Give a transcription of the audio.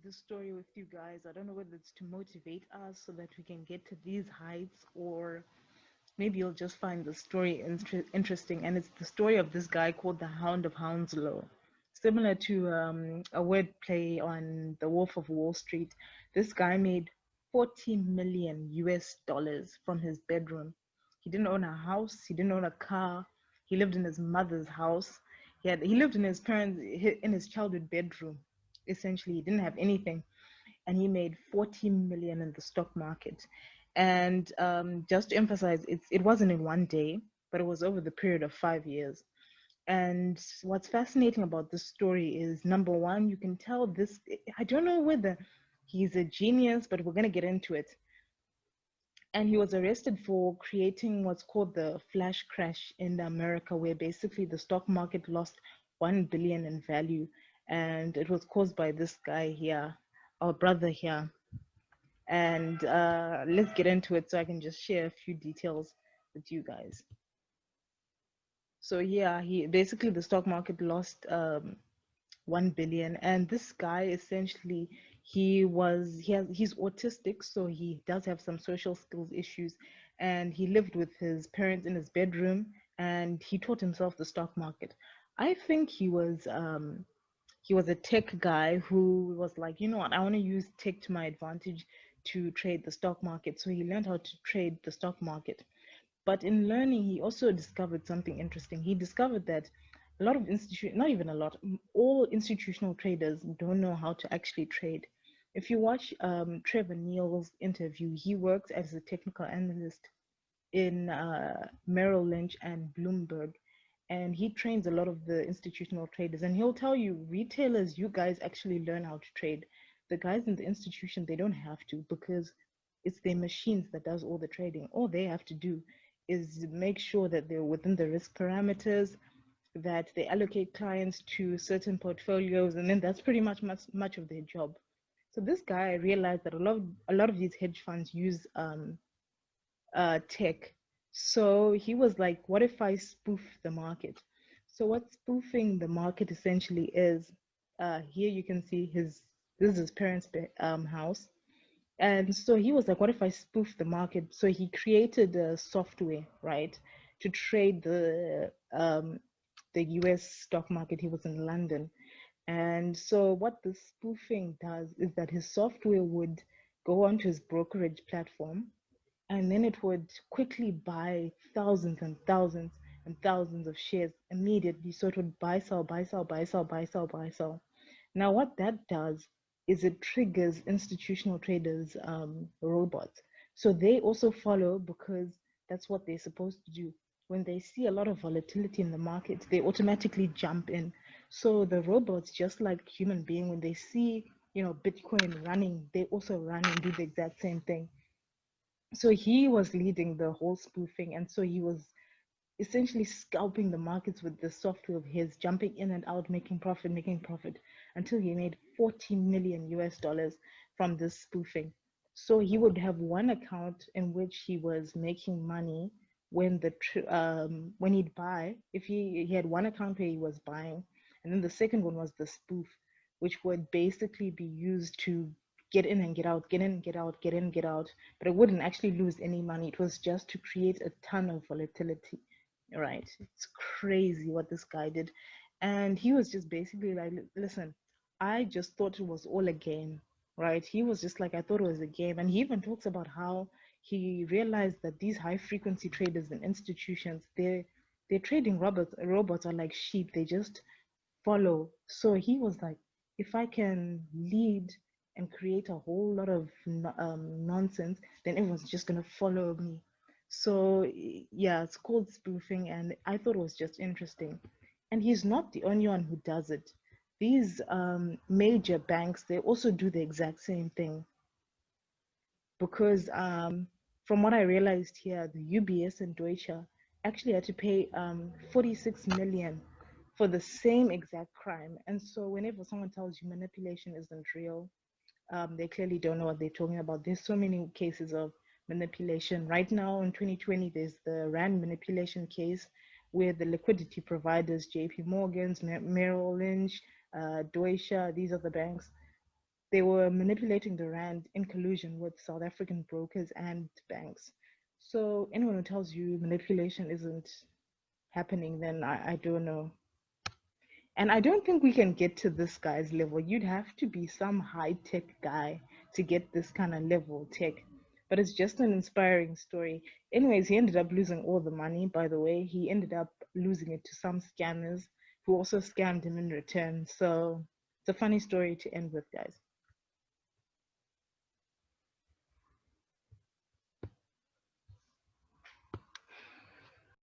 this story with you guys. I don't know whether it's to motivate us so that we can get to these heights, or maybe you'll just find the story interesting. And it's the story of this guy called the Hound of Hounslow. Similar to a word play on The Wolf of Wall Street, this guy made 40 million US dollars from his bedroom. He didn't own a house, he didn't own a car, he lived in his mother's house. He lived in his parents in his childhood bedroom. Essentially, he didn't have anything, and he made 40 million in the stock market. And just to emphasize, it wasn't in one day, but it was over the period of 5 years. And what's fascinating about this story is, number one, you can tell this. I don't know whether he's a genius, but we're going to get into it. And he was arrested for creating what's called the flash crash in America, where basically the stock market lost 1 billion in value. And it was caused by this guy here, our brother here. And let's get into it so I can just share a few details with you guys. So yeah, he basically, the stock market lost 1 billion, and this guy essentially, he's autistic, so he does have some social skills issues, and he lived with his parents in his bedroom, and he taught himself the stock market. I think he was a tech guy who was like, you know what, I want to use tech to my advantage to trade the stock market. So he learned how to trade the stock market. But in learning, he also discovered something interesting. He discovered that a lot of not even a lot, all institutional traders don't know how to actually trade. If you watch Trevor Neal's interview, he works as a technical analyst in Merrill Lynch and Bloomberg, and he trains a lot of the institutional traders. And he'll tell you, retailers, you guys actually learn how to trade. The guys in the institution, they don't have to, because it's their machines that does all the trading. All they have to do is make sure that they're within the risk parameters, that they allocate clients to certain portfolios, and then that's pretty much of their job. So this guy realized that a lot of these hedge funds use tech. So he was like, what if I spoof the market? So what spoofing the market essentially is, here you can see this is his parents' house. And so he was like, what if I spoof the market? So he created a software, right, to trade the US stock market. He was in London. And so what the spoofing does is that his software would go onto his brokerage platform, and then it would quickly buy thousands and thousands and thousands of shares immediately. So it would buy, sell, buy, sell, buy, sell, buy, sell, buy, sell. Now, what that does is it triggers institutional traders' robots. So they also follow, because that's what they're supposed to do. When they see a lot of volatility in the market, they automatically jump in. So the robots, just like human being, when they see, Bitcoin running, they also run and do the exact same thing. So he was leading the whole spoofing, and so he was essentially scalping the markets with the software of his, jumping in and out, making profit, until he made 40 million US dollars from this spoofing. So he would have one account in which he was making money when he'd buy. If he had one account where he was buying, and then the second one was the spoof, which would basically be used to get in and get out, get in, get out, get in, get out, but it wouldn't actually lose any money. It was just to create a ton of volatility. Right. It's crazy what this guy did. And he was just basically like, listen, I just thought it was all a game, right? He was just like, I thought it was a game. And he even talks about how he realized that these high frequency traders and institutions, they're trading robots are like sheep. They just follow. So he was like, if I can lead and create a whole lot of nonsense, then everyone's just gonna follow me. So yeah, it's called spoofing, and I thought it was just interesting. And he's not the only one who does it. These major banks, they also do the exact same thing, because from what I realized here, the UBS and Deutsche actually had to pay 46 million for the same exact crime. And so whenever someone tells you manipulation isn't real, they clearly don't know what they're talking about. There's so many cases of manipulation. Right now in 2020, there's the RAND manipulation case, where the liquidity providers, JP Morgan's, Merrill Lynch, Deutsche, these are the banks, They were manipulating the rand in collusion with South African brokers and banks. So anyone who tells you manipulation isn't happening, then I don't know. And I don't think we can get to this guy's level. You'd have to be some high tech guy to get this kind of level tech. But it's just an inspiring story. Anyways, he ended up losing all the money, by the way. He ended up losing it to some scammers who also scammed him in return. So it's a funny story to end with, guys.